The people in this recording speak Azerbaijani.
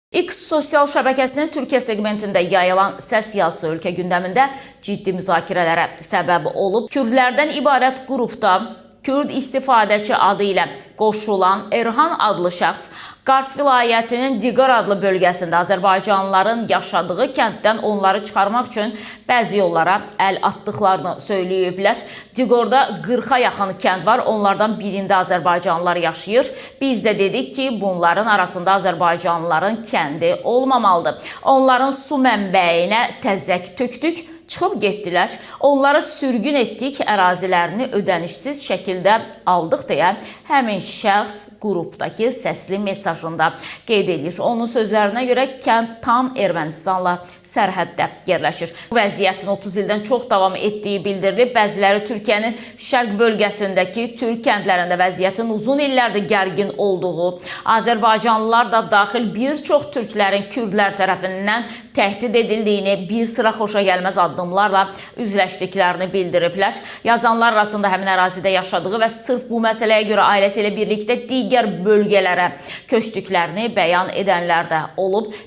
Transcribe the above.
X sosial şəbəkəsinin Türkiyə segmentində yayılan səs yazısı ölkə gündəmində ciddi müzakirələrə səbəb olub. Kürdlərdən ibarət qrupda Kürd istifadəçi adı ilə qoşulan Erhan adlı şəxs Qars vilayətinin Diqar adlı bölgəsində azərbaycanlıların yaşadığı kənddən onları çıxarmaq üçün bəzi yollara əl atdıqlarını söyləyiblər. Diqorda 40-a yaxın kənd var, onlardan birində azərbaycanlılar yaşayır. Biz də dedik ki, bunların arasında azərbaycanlıların kəndi olmamalıdır. Onların su mənbəyinə təzək tökdük. Çıxıb getdilər, onları sürgün etdik, ərazilərini ödənişsiz şəkildə aldıq deyə həmin şəxs qrupdakı səsli mesajında qeyd edir. Onun sözlərinə görə kənd tam Ermənistanla sərhəddə yerləşir. Bu vəziyyətin 30 ildən çox davam etdiyi bildirilib. Bəziləri Türkiyənin şərq bölgəsindəki türk kəndlərində vəziyyətin uzun illərdir gərgin olduğu, azərbaycanlılar da daxil bir çox türklərin kürdlər tərəfindən təhdid edildiyini, bir sıra xoşagəlməz addımlarla üzləşdiklərini bildiriblər. Yazanlar arasında həmin ərazidə yaşadığı və sırf bu məsələyə görə ailəsi ilə birlikdə digər bölgələrə köçdüklərini bəyan edənlər də olub.